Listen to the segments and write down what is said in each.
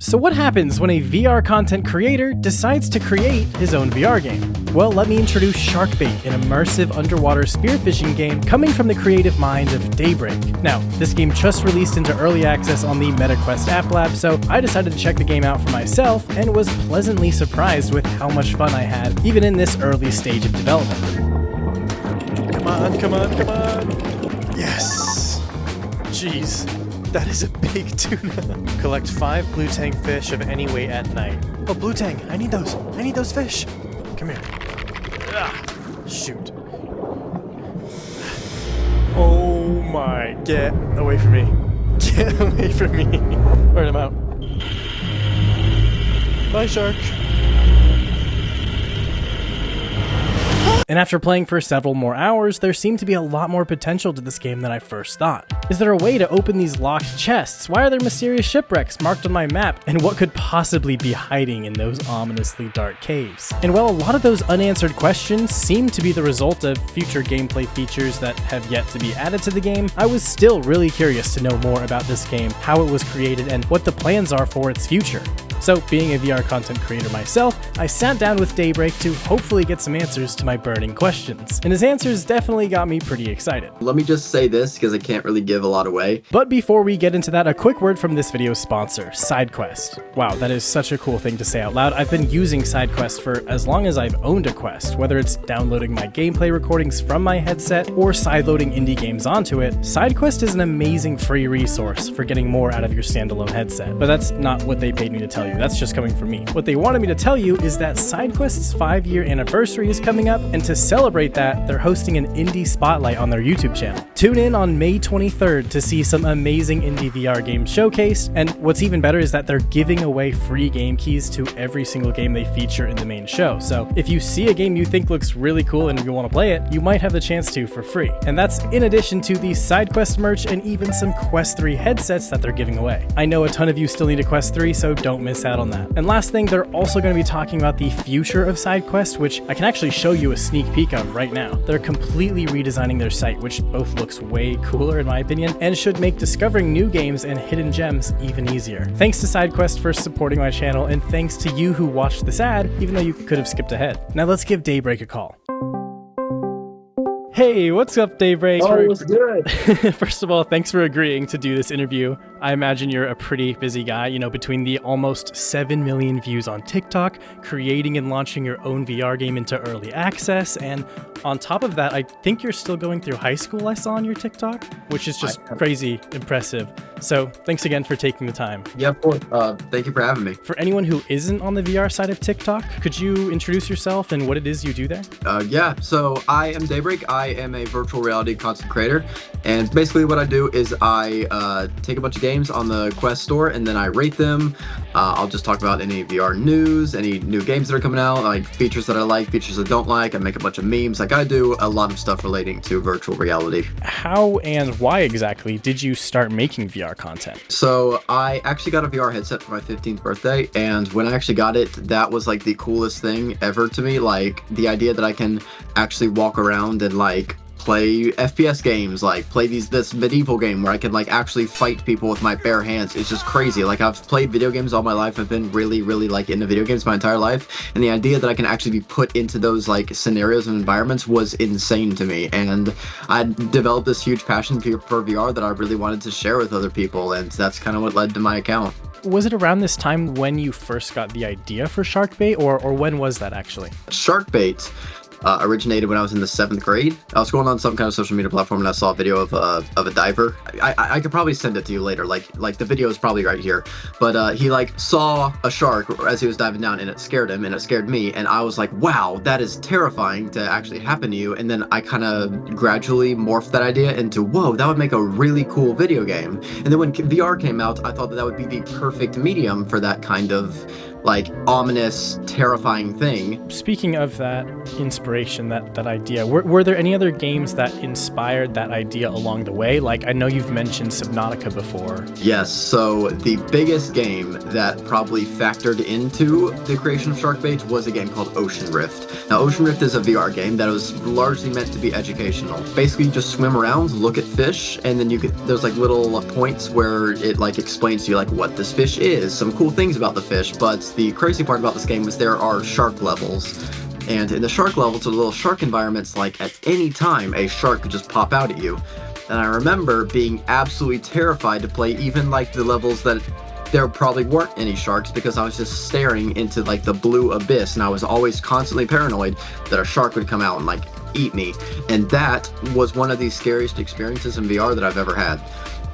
So what happens when a VR content creator decides to create his own VR game? Well, let me introduce Sharkbait, an immersive underwater spearfishing game coming from the creative mind of Daybreak. Now, this game just released into early access on the Meta Quest AppLab, so I decided to check the game out for myself and was pleasantly surprised with how much fun I had, even in this early stage of development. Come on, come on, come on! Yes! Jeez. That is a big tuna. Collect 5 blue tang fish of any weight at night. Oh, blue tang, I need those. I need those fish. Come here. Ah, shoot. Oh my, get away from me. Get away from me. Alright, I'm out. Bye, shark. And after playing for several more hours, there seemed to be a lot more potential to this game than I first thought. Is there a way to open these locked chests? Why are there mysterious shipwrecks marked on my map? And what could possibly be hiding in those ominously dark caves? And while a lot of those unanswered questions seem to be the result of future gameplay features that have yet to be added to the game, I was still really curious to know more about this game, how it was created, and what the plans are for its future. So, being a VR content creator myself, I sat down with Daybreak to hopefully get some answers to my burning questions. And his answers definitely got me pretty excited. Let me just say this, because I can't really give a lot away. But before we get into that, a quick word from this video's sponsor, SideQuest. Wow, that is such a cool thing to say out loud. I've been using SideQuest for as long as I've owned a Quest, whether it's downloading my gameplay recordings from my headset or sideloading indie games onto it. SideQuest is an amazing free resource for getting more out of your standalone headset. But that's not what they paid me to tell you. That's just coming from me. What they wanted me to tell you is that SideQuest's 5-year anniversary is coming up, and to celebrate that, they're hosting an indie spotlight on their YouTube channel. Tune in on May 23rd to see some amazing indie VR games showcased, and what's even better is that they're giving away free game keys to every single game they feature in the main show. So if you see a game you think looks really cool and you want to play it, you might have the chance to for free. And that's in addition to the SideQuest merch and even some Quest 3 headsets that they're giving away. I know a ton of you still need a Quest 3, so don't miss out on that. And last thing, they're also going to be talking about the future of SideQuest, which I can actually show you a sneak peek of right now. They're completely redesigning their site, which both looks way cooler in my opinion, and should make discovering new games and hidden gems even easier. Thanks to SideQuest for supporting my channel, and thanks to you who watched this ad, even though you could have skipped ahead. Now let's give Daybreak a call. Hey, what's up, Daybreak? Oh, what's good? First of all, thanks for agreeing to do this interview. I imagine you're a pretty busy guy, you know, between the almost 7 million views on TikTok, creating and launching your own VR game into early access, and on top of that, I think you're still going through high school, I saw on your TikTok, which is just crazy impressive. So thanks again for taking the time. Yeah, of course. Thank you for having me. For anyone who isn't on the VR side of TikTok, could you introduce yourself and what it is you do there? Yeah, so I am Daybreak. I am a virtual reality content creator, and basically what I do is I take a bunch of games on the Quest store and then I rate them. I'll just talk about any VR news, any new games that are coming out, like features that I like, features I don't like. I make a bunch of memes. Like I do a lot of stuff relating to virtual reality. How and why exactly did you start making VR content? So I actually got a VR headset for my 15th birthday, and when I actually got it, that was like the coolest thing ever to me. Like the idea that I can actually walk around and like play FPS games, like play this medieval game where I can like actually fight people with my bare hands. It's just crazy. Like I've played video games all my life. I've been really like into video games my entire life, and the idea that I can actually be put into those like scenarios and environments was insane to me. And I developed this huge passion for VR that I really wanted to share with other people, and that's kind of what led to my account. Was it around this time when you first got the idea for Sharkbait, or when was that actually? Sharkbait originated when I was in the 7th grade. I was going on some kind of social media platform and I saw a video of a diver. I could probably send it to you later. Like the video is probably right here. But he like saw a shark as he was diving down, and it scared him and it scared me. And I was like, wow, that is terrifying to actually happen to you. And then I kind of gradually morphed that idea into, whoa, that would make a really cool video game. And then when VR came out, I thought that would be the perfect medium for that kind of like ominous, terrifying thing. Speaking of that inspiration, that idea, were there any other games that inspired that idea along the way? Like, I know you've mentioned Subnautica before. Yes, so the biggest game that probably factored into the creation of Sharkbait was a game called Ocean Rift. Now, Ocean Rift is a VR game that was largely meant to be educational. Basically, you just swim around, look at fish, and then there's like little points where it like explains to you like what this fish is, some cool things about the fish. But the crazy part about this game was there are shark levels. And in the shark levels, the little shark environments, like at any time, a shark could just pop out at you. And I remember being absolutely terrified to play even like the levels that there probably weren't any sharks, because I was just staring into like the blue abyss, and I was always constantly paranoid that a shark would come out and like eat me. And that was one of the scariest experiences in VR that I've ever had.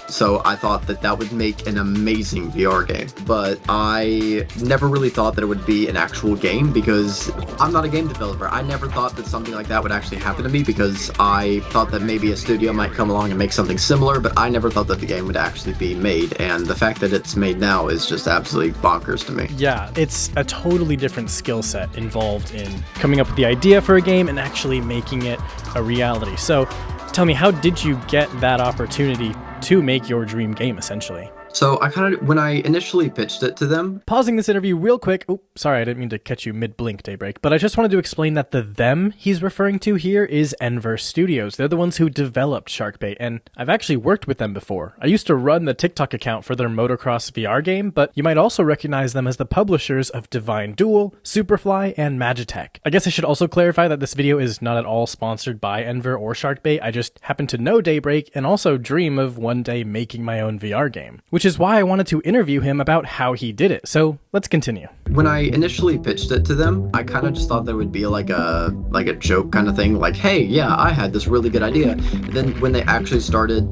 So I thought that that would make an amazing VR game, but I never really thought that it would be an actual game, because I'm not a game developer. I never thought that something like that would actually happen to me, because I thought that maybe a studio might come along and make something similar, but I never thought that the game would actually be made. And the fact that it's made now is just absolutely bonkers to me. Yeah, it's a totally different skill set involved in coming up with the idea for a game and actually making it a reality. So tell me, how did you get that opportunity to make your dream game, essentially? So when I initially pitched it to them... Pausing this interview real quick. Oh, sorry, I didn't mean to catch you mid-blink, Daybreak, but I just wanted to explain that the them he's referring to here is Enver Studios. They're the ones who developed Sharkbait, and I've actually worked with them before. I used to run the TikTok account for their motocross VR game, but you might also recognize them as the publishers of Divine Duel, Superfly, and Magitech. I guess I should also clarify that this video is not at all sponsored by Enver or Sharkbait. I just happen to know Daybreak and also dream of one day making my own VR game, which is why I wanted to interview him about how he did it. So let's continue. When I initially pitched it to them, I kind of just thought there would be like a joke kind of thing, like, hey, yeah, I had this really good idea. And then when they actually started,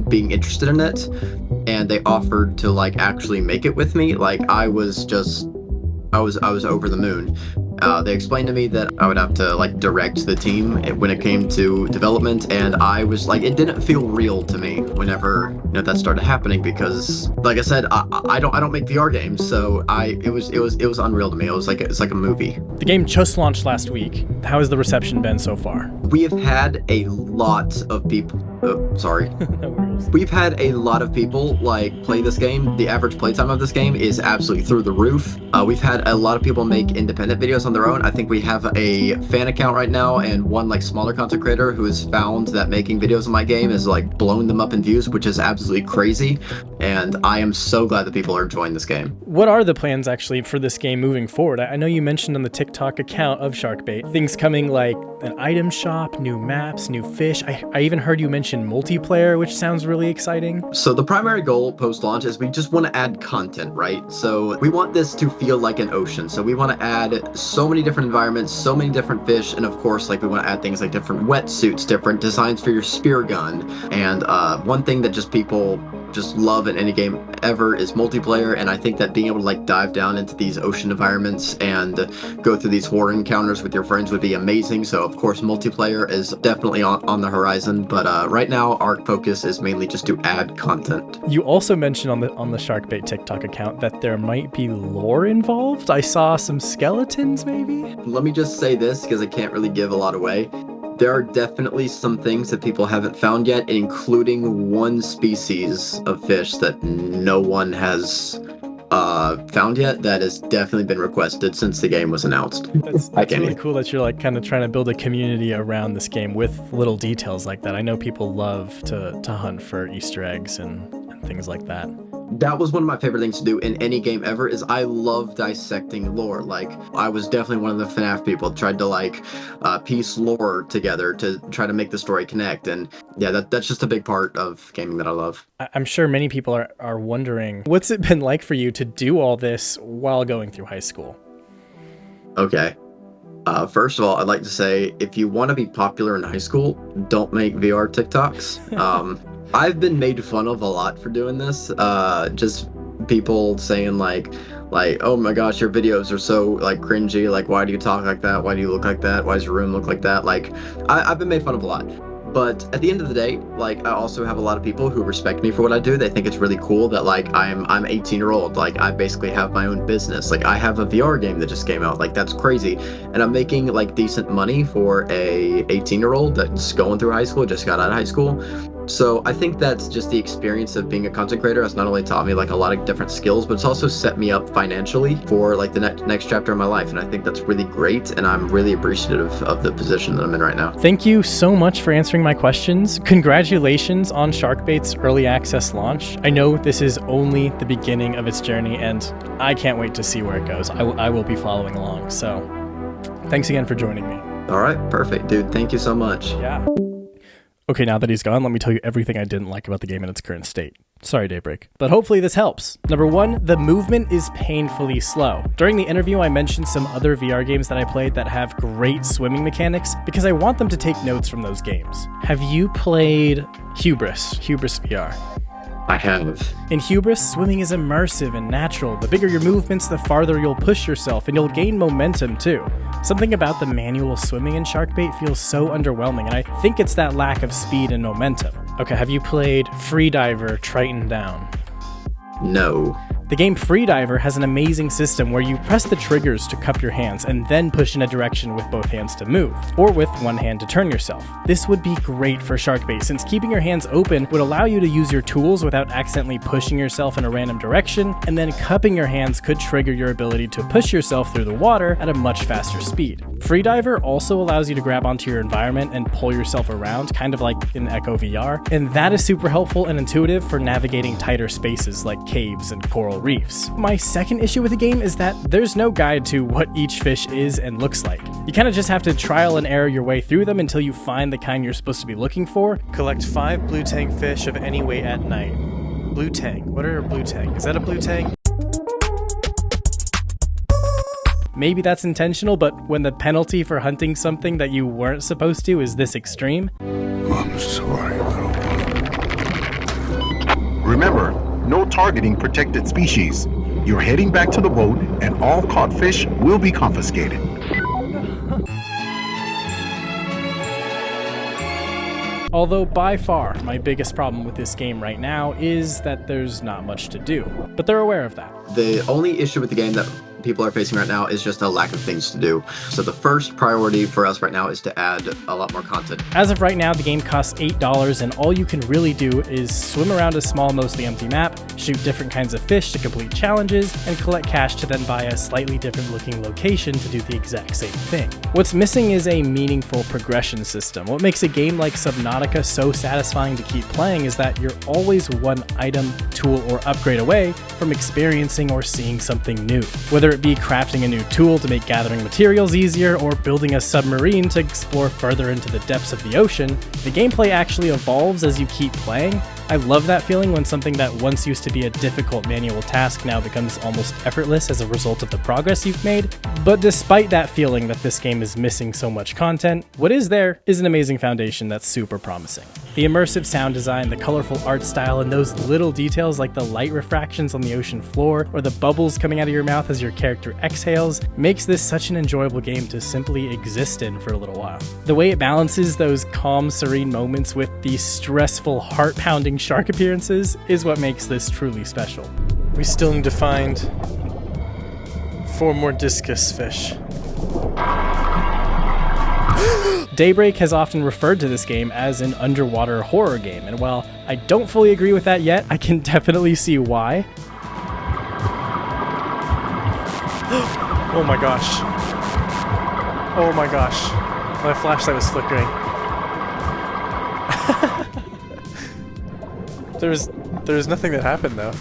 being interested in it, and they offered to like actually make it with me, like I was over the moon. They explained to me that I would have to like direct the team when it came to development, and I was like, it didn't feel real to me whenever that started happening, because like I said, I don't make VR games, so it was unreal to me. It's like a movie. The game just launched last week. How has the reception been so far? We have had a lot of people. Sorry. No worries. We've had a lot of people like play this game. The average playtime of this game is absolutely through the roof. We've had a lot of people make independent videos on their own. I think we have a fan account right now, and one like smaller content creator who has found that making videos on my game has like blown them up in views, which is absolutely crazy. And I am so glad that people are enjoying this game. What are the plans actually for this game moving forward? I know you mentioned on the TikTok account of Sharkbait things coming like an item shop, new maps, new fish. I even heard you mention multiplayer, which sounds really exciting. So the primary goal post-launch is we just want to add content, right? So we want this to feel like an ocean. So we want to add so many different environments, so many different fish, and of course, like we want to add things like different wetsuits, different designs for your spear gun. And one thing that just people just love in any game ever is multiplayer, and I think that being able to like dive down into these ocean environments and go through these horror encounters with your friends would be amazing. So of course multiplayer is definitely on the horizon, but right now our focus is mainly just to add content. You also mentioned on the Sharkbait TikTok account that there might be lore involved. I saw some skeletons maybe? Let me just say this, because I can't really give a lot away. There are definitely some things that people haven't found yet, including one species of fish that no one has found yet that has definitely been requested since the game was announced. That's really cool that you're like kind of trying to build a community around this game with little details like that. I know people love to hunt for Easter eggs and things like that. That was one of my favorite things to do in any game ever, is I love dissecting lore. Like, I was definitely one of the FNAF people that tried to like piece lore together to try to make the story connect. And yeah, that's just a big part of gaming that I love. I'm sure many people are wondering, what's it been like for you to do all this while going through high school? Okay. First of all, I'd like to say, if you want to be popular in high school, don't make VR TikToks. I've been made fun of a lot for doing this. Just people saying like, oh my gosh, your videos are so like cringy. Like, why do you talk like that? Why do you look like that? Why does your room look like that? Like, I've been made fun of a lot. But at the end of the day, like, I also have a lot of people who respect me for what I do. They think it's really cool that, like, I'm 18-year-old. Like, I basically have my own business. Like, I have a VR game that just came out. Like, that's crazy. And I'm making, like, decent money for a 18-year-old that's going through high school, just got out of high school. So I think that's just the experience of being a content creator has not only taught me like a lot of different skills, but it's also set me up financially for like the next chapter of my life. And I think that's really great. And I'm really appreciative of the position that I'm in right now. Thank you so much for answering my questions. Congratulations on Sharkbait's early access launch. I know this is only the beginning of its journey, and I can't wait to see where it goes. I will be following along. So thanks again for joining me. All right, perfect, dude. Thank you so much. Yeah. Okay, now that he's gone, let me tell you everything I didn't like about the game in its current state. Sorry, Daybreak. But hopefully this helps. Number 1, the movement is painfully slow. During the interview, I mentioned some other VR games that I played that have great swimming mechanics because I want them to take notes from those games. Have you played Hubris VR? I have. In Hubris, swimming is immersive and natural. The bigger your movements, the farther you'll push yourself, and you'll gain momentum too. Something about the manual swimming in Sharkbait feels so underwhelming, and I think it's that lack of speed and momentum. Okay, have you played Freediver Triton Down? No. The game Freediver has an amazing system where you press the triggers to cup your hands and then push in a direction with both hands to move, or with one hand to turn yourself. This would be great for Sharkbait since keeping your hands open would allow you to use your tools without accidentally pushing yourself in a random direction, and then cupping your hands could trigger your ability to push yourself through the water at a much faster speed. Freediver also allows you to grab onto your environment and pull yourself around, kind of like in Echo VR, and that is super helpful and intuitive for navigating tighter spaces like caves and coral reefs. My second issue with the game is that there's no guide to what each fish is and looks like. You kind of just have to trial and error your way through them until you find the kind you're supposed to be looking for. Collect 5 blue tang fish of any weight at night. Blue tang. What are a blue tang? Is that a blue tang? Maybe that's intentional, but when the penalty for hunting something that you weren't supposed to is this extreme. I'm sorry, little one. Remember, no targeting protected species. You're heading back to the boat, and all caught fish will be confiscated. Although by far my biggest problem with this game right now is that there's not much to do, but they're aware of that. The only issue with the game that people are facing right now is just a lack of things to do. So the first priority for us right now is to add a lot more content. As of right now, the game costs $8, and all you can really do is swim around a small, mostly empty map, shoot different kinds of fish to complete challenges, and collect cash to then buy a slightly different looking location to do the exact same thing. What's missing is a meaningful progression system. What makes a game like Subnautica so satisfying to keep playing is that you're always one item, tool, or upgrade away from experiencing or seeing something new. Whether it be crafting a new tool to make gathering materials easier, or building a submarine to explore further into the depths of the ocean, the gameplay actually evolves as you keep playing. I love that feeling when something that once used to be a difficult manual task now becomes almost effortless as a result of the progress you've made. But despite that feeling that this game is missing so much content, what is there is an amazing foundation that's super promising. The immersive sound design, the colorful art style, and those little details like the light refractions on the ocean floor or the bubbles coming out of your mouth as your character exhales makes this such an enjoyable game to simply exist in for a little while. The way it balances those calm, serene moments with the stressful, heart-pounding shark appearances is what makes this truly special. We still need to find 4 more discus fish. Daybreak has often referred to this game as an underwater horror game, and while I don't fully agree with that yet, I can definitely see why. Oh my gosh. Oh my gosh. My flashlight was flickering. There's nothing that happened though.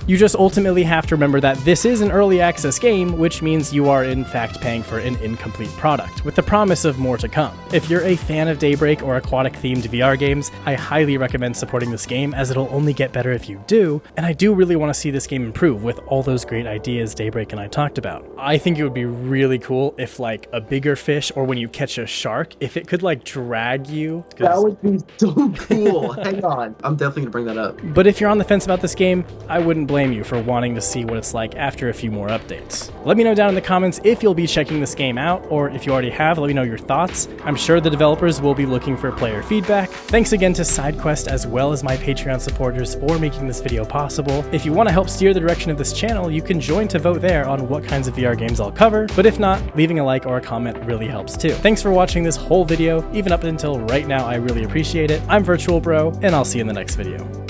You just ultimately have to remember that this is an early access game, which means you are in fact paying for an incomplete product, with the promise of more to come. If you're a fan of Daybreak or aquatic-themed VR games, I highly recommend supporting this game, as it'll only get better if you do, and I do really want to see this game improve with all those great ideas Daybreak and I talked about. I think it would be really cool if like a bigger fish, or when you catch a shark, if it could like drag you. That would be so cool. Hang on. I'm definitely gonna bring that up. But if you're on the fence about this game, I wouldn't blame blame you for wanting to see what it's like after a few more updates. Let me know down in the comments if you'll be checking this game out, or if you already have, let me know your thoughts. I'm sure the developers will be looking for player feedback. Thanks again to SideQuest as well as my Patreon supporters for making this video possible. If you want to help steer the direction of this channel, you can join to vote there on what kinds of VR games I'll cover, but if not, leaving a like or a comment really helps too. Thanks for watching this whole video, even up until right now, I really appreciate it. I'm Virtual Bro, and I'll see you in the next video.